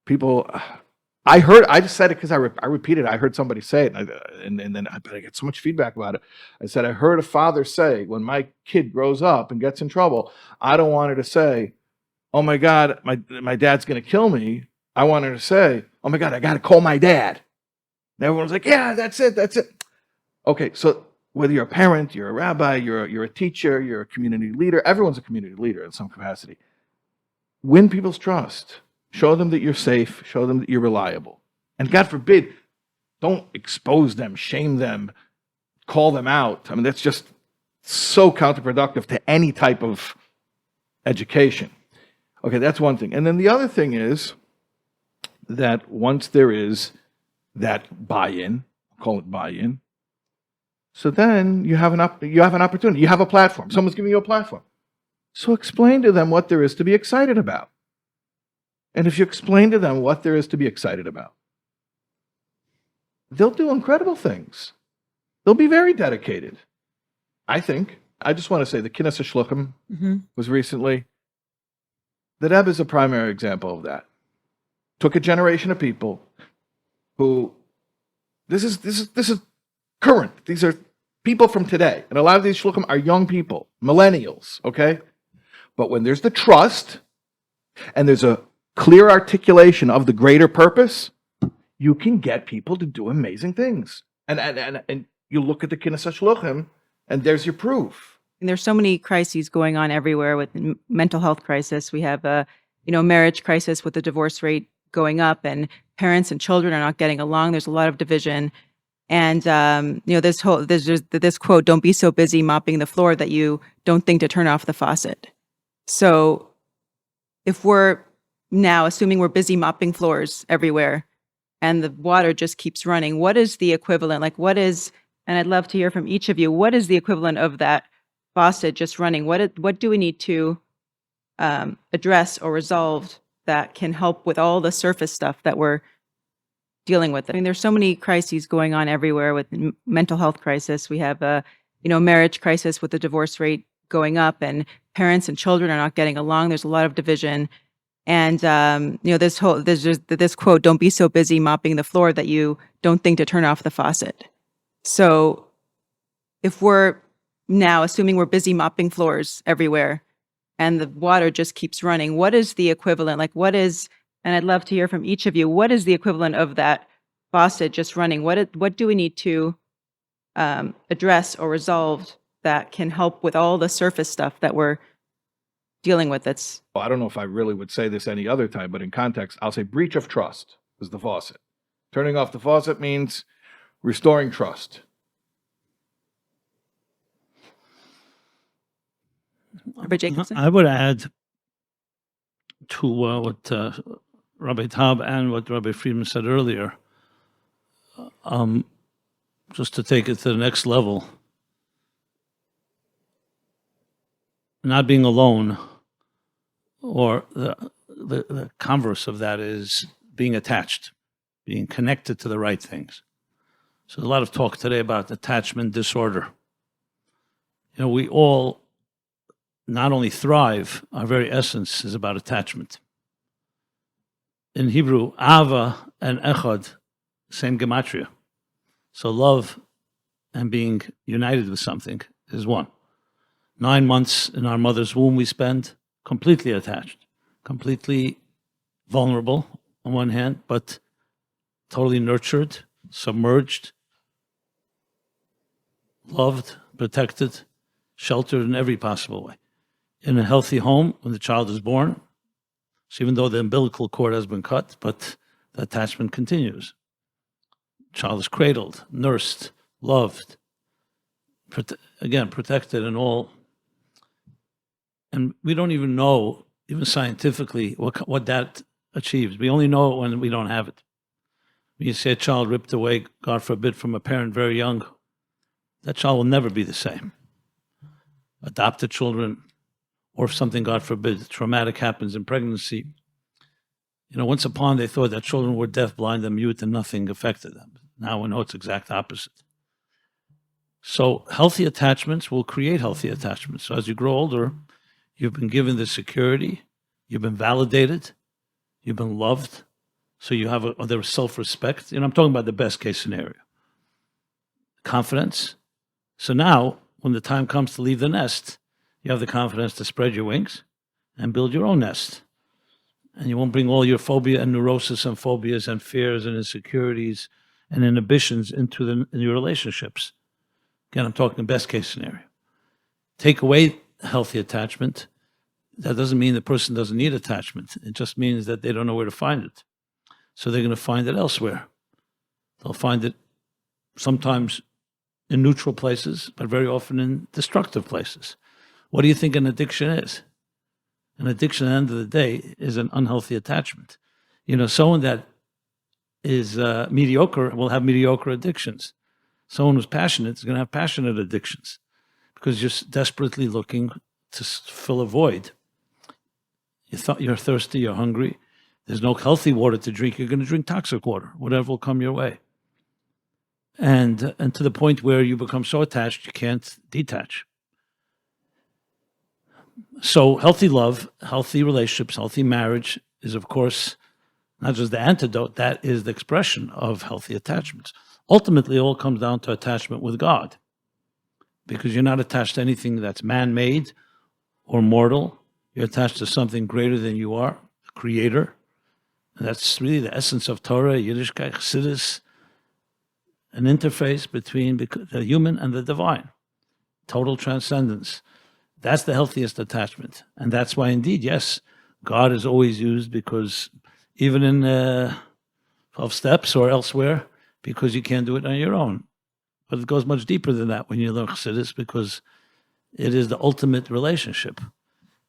Speaker 2: people. I just said it because I repeated it. I heard somebody say it, and then I get so much feedback about it. I said, I heard a father say, when my kid grows up and gets in trouble, I don't want her to say, oh my God, my dad's going to kill me. I want her to say, oh my God, I got to call my dad. And everyone's like, yeah, that's it, that's it. Okay, so whether you're a parent, you're a rabbi, you're a teacher, you're a community leader, everyone's a community leader in some capacity. Win people's trust. Show them that you're safe. Show them that you're reliable. And God forbid, don't expose them, shame them, call them out. I mean, that's just so counterproductive to any type of education. Okay, that's one thing. And then the other thing is that once there is that buy-in, call it buy-in, so then you have an opportunity. You have a platform. Someone's giving you a platform. So explain to them what there is to be excited about. And if you explain to them what there is to be excited about, they'll do incredible things. They'll be very dedicated. I think. I just want to say the Kinnis HaShluchim was recently. The Rebbe is a primary example of that. Took a generation of people who, this is current. These are people from today. And a lot of these shluchim are young people, millennials, okay? But when there's the trust and there's a clear articulation of the greater purpose, you can get people to do amazing things. And you look at the Kinnis HaShluchim, and there's your proof.
Speaker 3: And there's so many crises going on everywhere with mental health crisis. We have a, marriage crisis with the divorce rate going up, and parents and children are not getting along. There's a lot of division. And, there's this quote, don't be so busy mopping the floor that you don't think to turn off the faucet. So if we're now assuming we're busy mopping floors everywhere and the water just keeps running, what is the equivalent? And I'd love to hear from each of you, what is the equivalent of that faucet just running? What do we need to address or resolve that can help with all the surface stuff that we're dealing with? I mean, there's so many crises going on everywhere with mental health crisis. We have a, marriage crisis with the divorce rate going up, and parents and children are not getting along. There's a lot of division. And, there's this quote, don't be so busy mopping the floor that you don't think to turn off the faucet. So if we're now assuming we're busy mopping floors everywhere and the water just keeps running, what is the equivalent? And I'd love to hear from each of you, what is the equivalent of that faucet just running? What do we need to address or resolve that can help with all the surface stuff that we're dealing with?
Speaker 2: Well, I don't know if I really would say this any other time, but in context, I'll say breach of trust is the faucet. Turning off the faucet means restoring trust.
Speaker 3: Rabbi Jacobson?
Speaker 5: I would add to what Rabbi Taub and what Rabbi Friedman said earlier, just to take it to the next level. Not being alone, or the converse of that is being attached, being connected to the right things. So there's a lot of talk today about attachment disorder. We all not only thrive, our very essence is about attachment. In Hebrew, Ava and Echad, same gematria. So love and being united with something is one. 9 months in our mother's womb we spend completely attached, completely vulnerable on one hand, but totally nurtured, submerged, loved, protected, sheltered in every possible way. In a healthy home, when the child is born, so even though the umbilical cord has been cut, but the attachment continues. Child is cradled, nursed, loved, protected in all. And we don't even know, even scientifically, what that achieves. We only know it when we don't have it. When you see a child ripped away, God forbid, from a parent very young, that child will never be the same. Adopted children, or if something, God forbid, traumatic happens in pregnancy. Once upon they thought that children were deaf, blind, and mute, and nothing affected them. Now we know it's exact opposite. So healthy attachments will create healthy attachments. So as you grow older, you've been given the security, you've been validated, you've been loved, so you have their self-respect. I'm talking about the best case scenario. Confidence. So now, when the time comes to leave the nest, you have the confidence to spread your wings and build your own nest. And you won't bring all your phobia and neurosis and phobias and fears and insecurities and inhibitions in your relationships. Again, I'm talking best case scenario. Take away healthy attachment. That doesn't mean the person doesn't need attachment. It just means that they don't know where to find it. So they're going to find it elsewhere. They'll find it sometimes in neutral places, but very often in destructive places. What do you think an addiction is? An addiction at the end of the day is an unhealthy attachment. Someone that is mediocre will have mediocre addictions. Someone who's passionate is going to have passionate addictions because you're desperately looking to fill a void. You're thirsty, you're hungry. There's no healthy water to drink. You're going to drink toxic water, whatever will come your way. And to the point where you become so attached you can't detach. So healthy love, healthy relationships, healthy marriage is, of course, not just the antidote, that is the expression of healthy attachments. Ultimately, it all comes down to attachment with God, because you're not attached to anything that's man-made or mortal. You're attached to something greater than you are, the Creator. And that's really the essence of Torah, Yiddishkeit, Chassidus, an interface between the human and the divine, total transcendence. That's the healthiest attachment. And that's why, indeed, yes, God is always used, because even in 12 steps or elsewhere, because you can't do it on your own. But it goes much deeper than that when you learn Chassidus, because it is the ultimate relationship,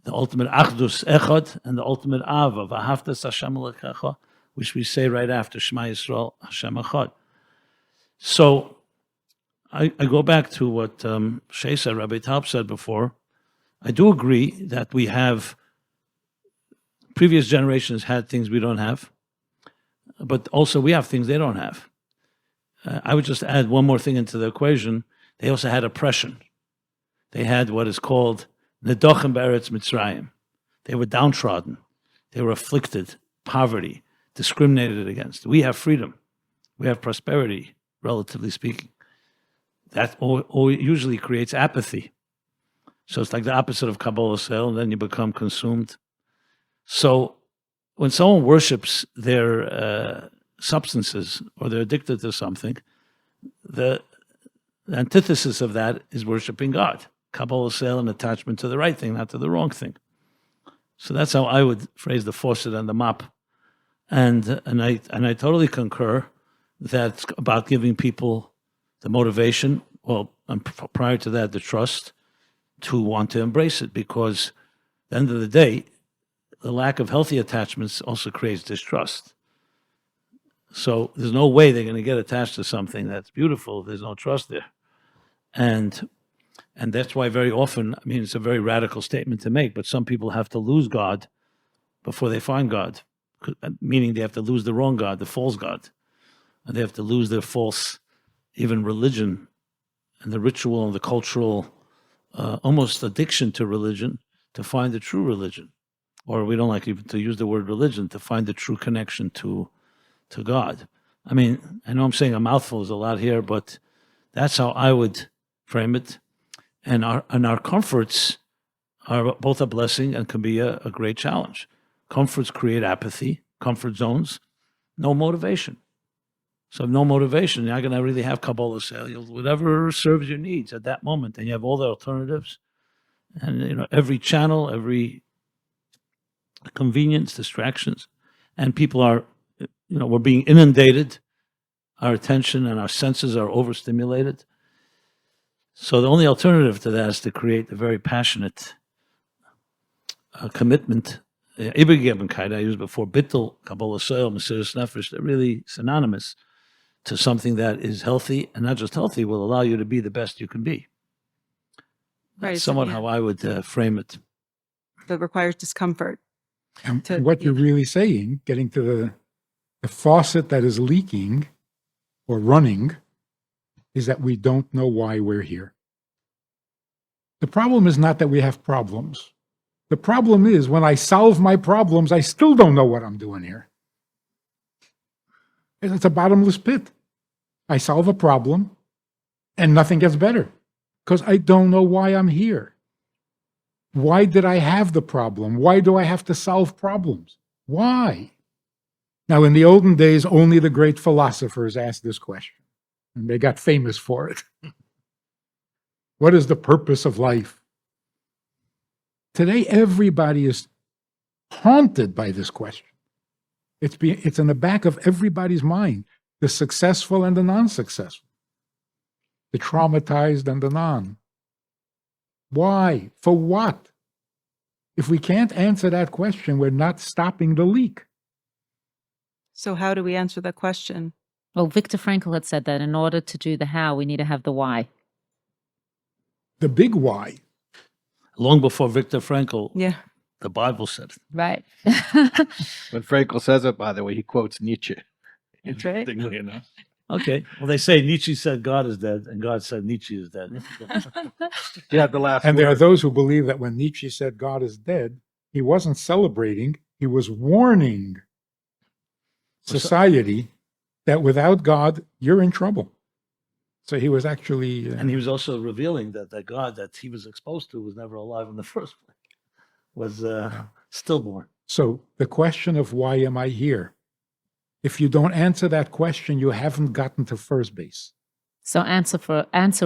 Speaker 5: the ultimate achdus echad, and the ultimate ava, v'ahavtas Hashem Elokecha, which we say right after Shema Yisrael, Hashem Echad. So I go back to what Rabbi Taub said before. I do agree that we have, previous generations had things we don't have, but also we have things they don't have. I would just add one more thing into the equation. They also had oppression. They had what is called Nedochem Be'eretz Mitzrayim. They were downtrodden. They were afflicted, poverty, discriminated against. We have freedom. We have prosperity, relatively speaking. That usually creates apathy. So it's like the opposite of Kabbalah Soul, and then you become consumed. So when someone worships their substances, or they're addicted to something, the antithesis of that is worshiping God. Kabbalah Soul and attachment to the right thing, not to the wrong thing. So that's how I would phrase the faucet and the mop. And I totally concur that it's about giving people the motivation, well, and prior to that, the trust to want to embrace it, because at the end of the day, the lack of healthy attachments also creates distrust. So there's no way they're going to get attached to something that's beautiful if there's no trust there. And that's why very often, I mean, it's a very radical statement to make, but some people have to lose God before they find God, meaning they have to lose the wrong God, the false God. And they have to lose their false, even religion, and the ritual and the cultural, almost addiction to religion, to find the true religion. Or we don't like even to use the word religion, to find the true connection to God. I mean, I know I'm saying a mouthful, is a lot here, but that's how I would frame it. And our comforts are both a blessing and can be a great challenge. Comforts create apathy, comfort zones, no motivation. So no motivation, you're not going to really have Kabbalah Soul. Whatever serves your needs at that moment, and you have all the alternatives, and every channel, every convenience, distractions, and people are, we're being inundated. Our attention and our senses are overstimulated. So the only alternative to that is to create a very passionate commitment. Ibergebenkeit, I used before, Bittel, Kabbalah Soul, Mesiras Nefesh, they're really synonymous to something that is healthy, and not just healthy, will allow you to be the best you can be.
Speaker 3: Right,
Speaker 5: That's somewhat how I would frame it.
Speaker 3: That requires discomfort.
Speaker 4: And what you're really saying, getting to the faucet that is leaking or running, is that we don't know why we're here. The problem is not that we have problems. The problem is when I solve my problems, I still don't know what I'm doing here. It's a bottomless pit. I solve a problem and nothing gets better because I don't know why I'm here. Why did I have the problem? Why do I have to solve problems? Why? Now, in the olden days, only the great philosophers asked this question, and they got famous for it. What is the purpose of life? Today, everybody is haunted by this question. It's in the back of everybody's mind, the successful and the non-successful, the traumatized and the non. Why? For what? If we can't answer that question, we're not stopping the leak.
Speaker 3: So how do we answer that question?
Speaker 1: Well, Viktor Frankl had said that in order to do the how, we need to have the why.
Speaker 4: The big why.
Speaker 5: Long before Viktor Frankl,
Speaker 3: Yeah.
Speaker 5: the Bible said it.
Speaker 1: Right.
Speaker 2: When Frankl says it, by the way, he quotes Nietzsche.
Speaker 1: That's right.
Speaker 2: Interestingly enough.
Speaker 5: Okay. Well, they say Nietzsche said God is dead, and God said Nietzsche is dead.
Speaker 2: You have the last
Speaker 4: And there are
Speaker 2: word.
Speaker 4: those who believe that when Nietzsche said God is dead, he wasn't celebrating, he was warning society that without God, you're in trouble. So he was actually...
Speaker 5: And he was also revealing that the God that he was exposed to was never alive in the first place, was stillborn.
Speaker 4: So the question of why am I here? If you don't answer that question, you haven't gotten to first base.
Speaker 1: So answer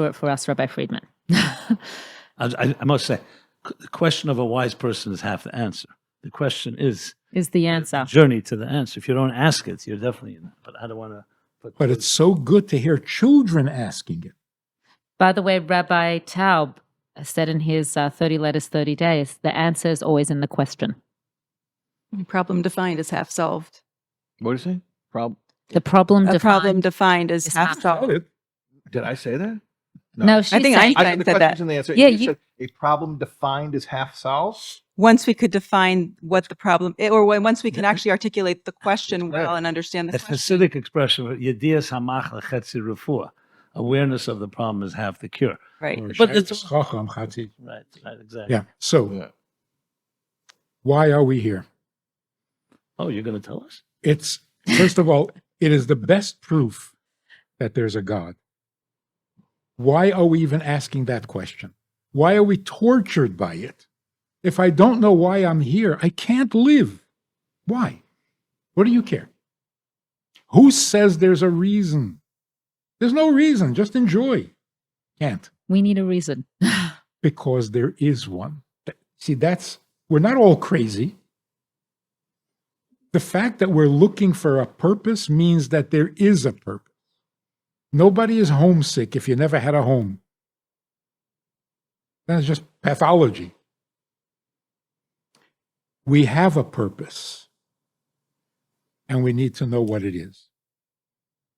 Speaker 1: it for us, Rabbi Friedman.
Speaker 5: I must say, the question of a wise person is half the answer. The question is
Speaker 1: Is the answer.
Speaker 5: journey to the answer. If you don't ask it, you're definitely in it. But I don't want to put...
Speaker 4: But it's so good to hear children asking it.
Speaker 1: By the way, Rabbi Taub said in his 30 Letters, 30 Days, the answer is always in the question.
Speaker 3: Problem defined is half solved.
Speaker 2: What did you say?
Speaker 1: The problem
Speaker 3: A problem
Speaker 1: defined.
Speaker 3: defined is
Speaker 1: is
Speaker 3: half
Speaker 1: half
Speaker 3: solved.
Speaker 2: Did I say that?
Speaker 1: No, she
Speaker 3: I think
Speaker 1: said,
Speaker 3: Einstein
Speaker 2: I, the
Speaker 3: said that.
Speaker 2: question's in the answer.
Speaker 1: Yeah,
Speaker 2: you
Speaker 1: you-
Speaker 2: said a problem defined is half solved.
Speaker 3: Once we could define what the problem, once we can actually articulate the question well
Speaker 2: Right.
Speaker 3: and understand the
Speaker 5: The
Speaker 3: question.
Speaker 5: Hasidic expression, Yedias Hamach Lechetzi Refuah, awareness of the problem is half the cure.
Speaker 3: Right.
Speaker 5: But it's-
Speaker 4: Chacham Chati.
Speaker 5: Right, exactly.
Speaker 4: Yeah. So
Speaker 2: Yeah.
Speaker 4: why are we here?
Speaker 5: Oh, you're going to tell us?
Speaker 4: It's, first of all, it is the best proof that there's a God. Why are we even asking that question? Why are we tortured by it? If I don't know why I'm here, I can't live. Why? What do you care? Who says there's a reason? There's no reason. Just enjoy. Can't.
Speaker 1: we need a reason.
Speaker 4: Because there is one. See, we're not all crazy. The fact that we're looking for a purpose means that there is a purpose. Nobody is homesick if you never had a home. That's just pathology. We have a purpose, and we need to know what it is.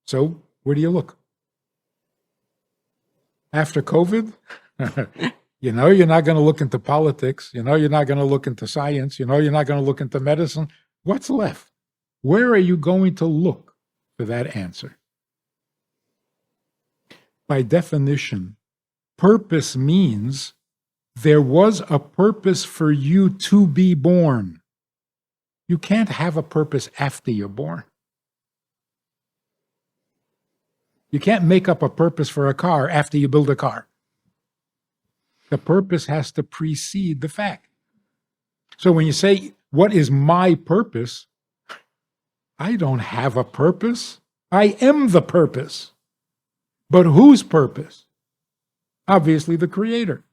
Speaker 4: So, where do you look? After COVID, you know you're not going to look into politics. You know you're not going to look into science. You know you're not going to look into medicine. What's left? Where are you going to look for that answer? By definition, purpose means there was a purpose for you to be born. You can't have a purpose after you're born. You can't make up a purpose for a car after you build a car. The purpose has to precede the fact. So when you say, what is my purpose? I don't have a purpose. I am the purpose. But whose purpose? Obviously the Creator.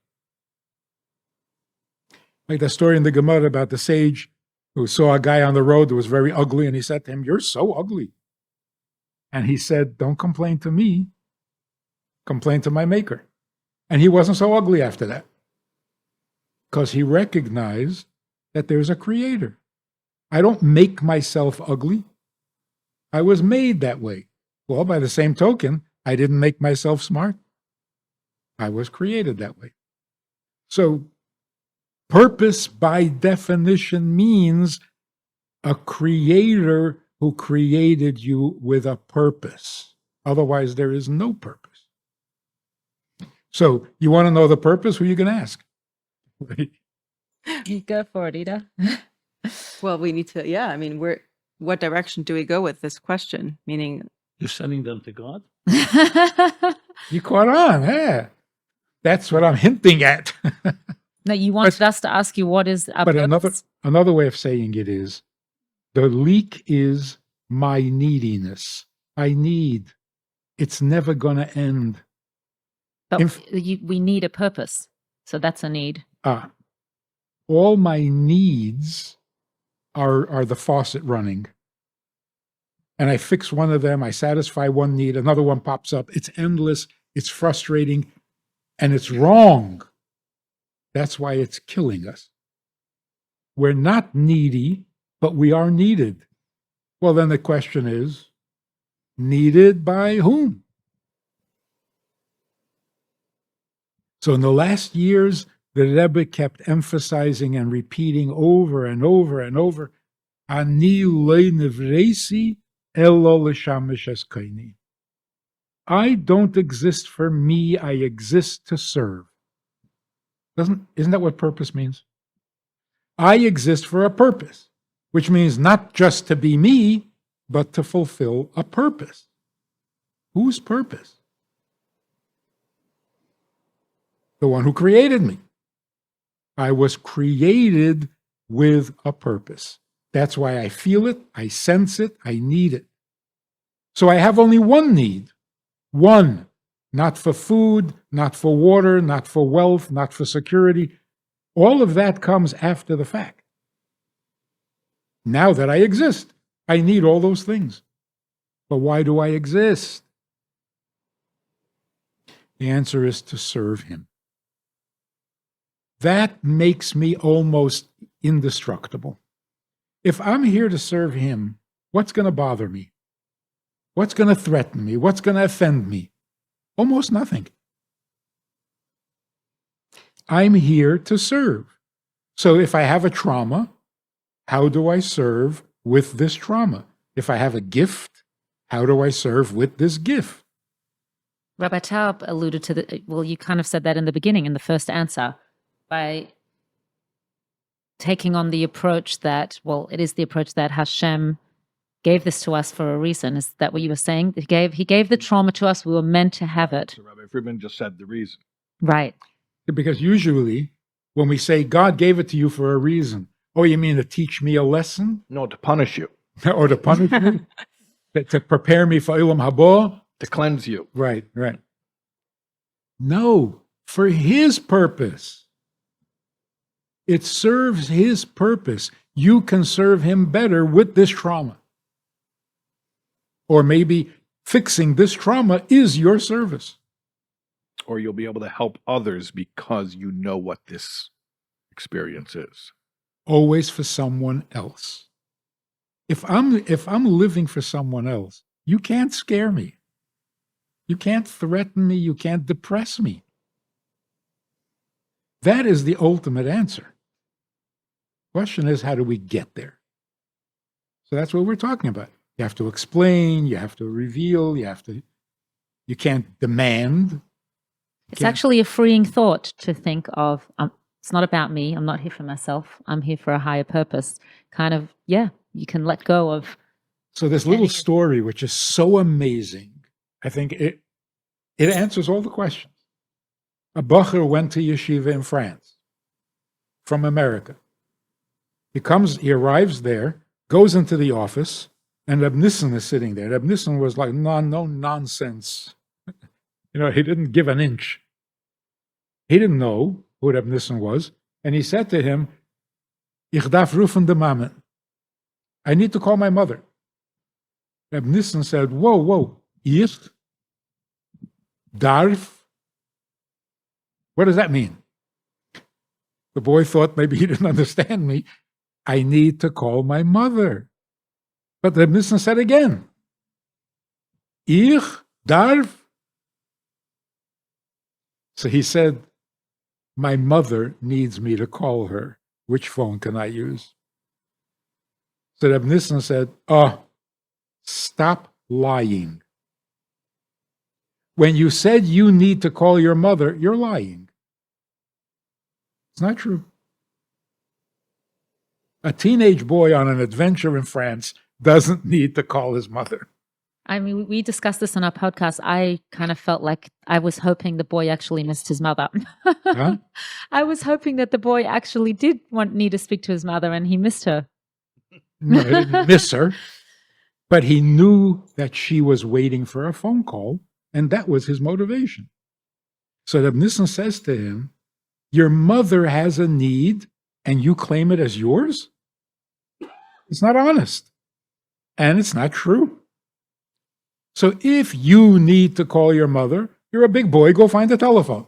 Speaker 4: Like the story in the Gemara about the sage who saw a guy on the road that was very ugly, and he said to him, "You're so ugly." And he said, "Don't complain to me, complain to my maker." And he wasn't so ugly after that, because he recognized that there's a Creator. I don't make myself ugly. I was made that way. Well, by the same token, I didn't make myself smart. I was created that way. So, purpose by definition means a creator who created you with a purpose. Otherwise, there is no purpose. So, you want to know the purpose? Who are you going to ask?
Speaker 1: You go for it, Ida.
Speaker 3: Well, we need to, I mean, what direction do we go with this question? Meaning,
Speaker 5: You're sending them to God?
Speaker 4: You caught on, huh? That's what I'm hinting at.
Speaker 1: No, you wanted us to ask you what is our
Speaker 4: But
Speaker 1: purpose.
Speaker 4: another way of saying it is, the leak is my neediness. I need. It's never going to end.
Speaker 1: But
Speaker 4: Inf-
Speaker 1: we need a purpose. So that's a need.
Speaker 4: All my needs are the faucet running. And I fix one of them, I satisfy one need, another one pops up. It's endless, it's frustrating, and it's wrong. That's why it's killing us. We're not needy, but we are needed. Well, then the question is, needed by whom? So in the last years, the Rebbe kept emphasizing and repeating over and over and over, Ani lo nivresi elo l'shamish eskaini. I don't exist for me, I exist to serve. Isn't that what purpose means? I exist for a purpose, which means not just to be me, but to fulfill a purpose. Whose purpose? The one who created me. I was created with a purpose. That's why I feel it, I sense it, I need it. So I have only one need. One. Not for food, not for water, not for wealth, not for security. All of that comes after the fact. Now that I exist, I need all those things. But why do I exist? The answer is to serve him. That makes me almost indestructible. If I'm here to serve him, what's going to bother me? What's going to threaten me? What's going to offend me? Almost nothing. I'm here to serve. So if I have a trauma, how do I serve with this trauma? If I have a gift, how do I serve with this gift?
Speaker 1: Rabbi Taub alluded to you kind of said that in the beginning, in the first answer, by taking on the approach that, it is the approach that Hashem gave this to us for a reason. Is that what you were saying? He gave the trauma to us. We were meant to have it.
Speaker 2: So Rabbi Friedman just said the reason.
Speaker 1: Right.
Speaker 4: Because usually when we say God gave it to you for a reason, oh, you mean to teach me a lesson?
Speaker 2: No, to punish you.
Speaker 4: Or to punish me? To prepare me for Ilam Haba?
Speaker 2: To cleanse you.
Speaker 4: Right. No, for his purpose. It serves his purpose. You can serve him better with this trauma. Or maybe fixing this trauma is your service.
Speaker 2: Or you'll be able to help others because you know what this experience is.
Speaker 4: Always for someone else. If I'm living for someone else, you can't scare me. You can't threaten me. You can't depress me. That is the ultimate answer. Question is, how do we get there? So that's what we're talking about. You have to explain, you have to reveal, you can't demand.
Speaker 1: It's actually a freeing thought to think of, it's not about me. I'm not here for myself. I'm here for a higher purpose. Kind of, you can let go of.
Speaker 4: So this little story, which is so amazing, I think it answers all the questions. A bacher went to yeshiva in France from America. He arrives there, goes into the office, and Reb Nissen is sitting there. Reb Nissen was like, no nonsense. He didn't give an inch. He didn't know who Reb Nissen was. And he said to him, Ich darf rufen de Mama. I need to call my mother. Reb Nissen said, whoa, ich darf? What does that mean? The boy thought maybe he didn't understand me. I need to call my mother. But Reb Nissen said again, Ich darf? So he said, my mother needs me to call her. Which phone can I use? So Reb Nissen said, stop lying. When you said you need to call your mother, you're lying. It's not true. A teenage boy on an adventure in France doesn't need to call his mother.
Speaker 1: I mean, we discussed this on our podcast. I kind of felt like I was hoping the boy actually missed his mother.
Speaker 4: Huh?
Speaker 1: I was hoping that the boy actually did need to speak to his mother and he missed her.
Speaker 4: No, he didn't miss her. But he knew that she was waiting for a phone call, and that was his motivation. So Reb Nissen says to him, your mother has a need, and you claim it as yours? It's not honest, and it's not true. So if you need to call your mother, you're a big boy, go find a telephone.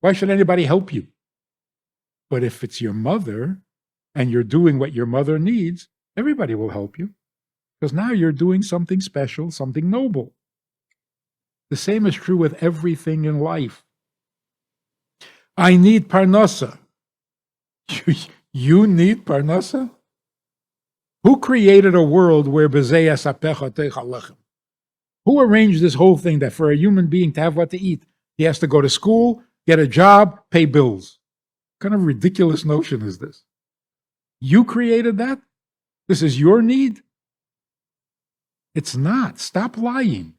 Speaker 4: Why should anybody help you? But if it's your mother, and you're doing what your mother needs, everybody will help you. Because now you're doing something special, something noble. The same is true with everything in life. I need parnasa. You need parnasa? Who created a world where bezeh yasapecha teichal lechem? Who arranged this whole thing that for a human being to have what to eat, he has to go to school, get a job, pay bills? What kind of ridiculous notion is this? You created that? This is your need? It's not. Stop lying.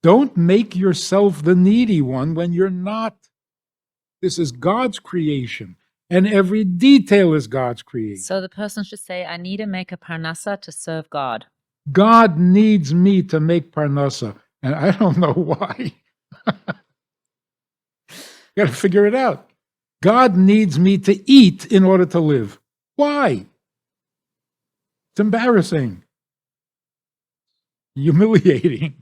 Speaker 4: Don't make yourself the needy one when you're not. This is God's creation, and every detail is God's creation.
Speaker 1: So the person should say, I need to make a parnasa to serve God.
Speaker 4: God needs me to make parnasa, and I don't know why. You got to figure it out. God needs me to eat in order to live. Why? It's embarrassing, humiliating.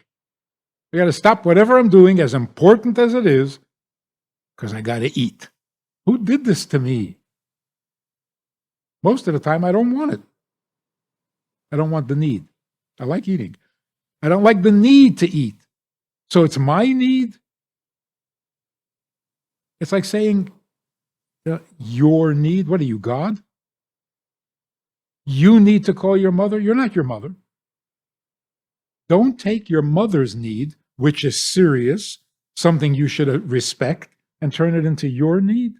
Speaker 4: I got to stop whatever I'm doing, as important as it is, because I got to eat. Who did this to me? Most of the time, I don't want it. I don't want the need. I like eating. I don't like the need to eat. So it's my need. It's like saying, your need. What are you, God? You need to call your mother. You're not your mother. Don't take your mother's need, which is serious, something you should respect, and turn it into your need.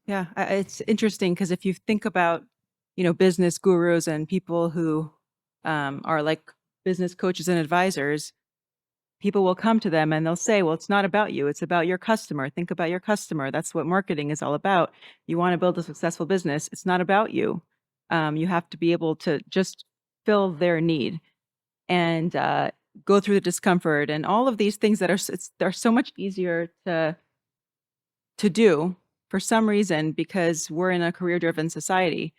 Speaker 3: Yeah, it's interesting because if you think about, business gurus and people who are like business coaches and advisors, people will come to them and they'll say, well, it's not about you. It's about your customer. Think about your customer. That's what marketing is all about. You want to build a successful business. It's not about you. You have to be able to just fill their need and go through the discomfort and all of these things that they're so much easier to do for some reason because we're in a career-driven society.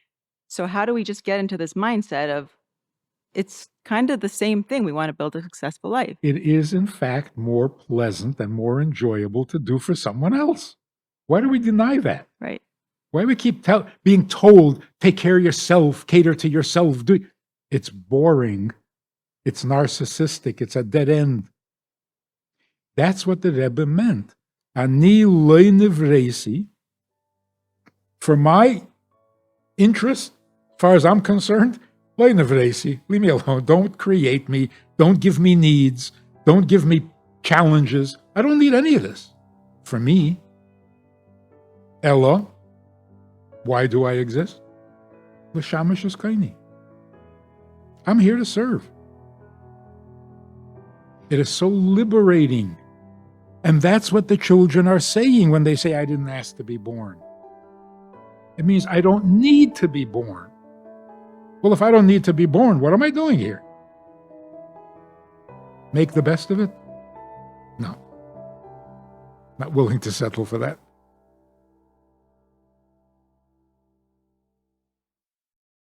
Speaker 3: So how do we just get into this mindset of it's kind of the same thing. We want to build a successful life.
Speaker 4: It is, in fact, more pleasant and more enjoyable to do for someone else. Why do we deny that?
Speaker 3: Right.
Speaker 4: Why do we keep being told, take care of yourself, cater to yourself? It's boring. It's narcissistic. It's a dead end. That's what the Rebbe meant. Ani lo nivresi. For my interest, as far as I'm concerned, leave me alone. Don't create me. Don't give me needs. Don't give me challenges. I don't need any of this. For me, Ella, why do I exist? L'shamash eskaini. I'm here to serve. It is so liberating. And that's what the children are saying when they say, I didn't ask to be born. It means I don't need to be born. Well, if I don't need to be born, what am I doing here? Make the best of it? No. Not willing to settle for that.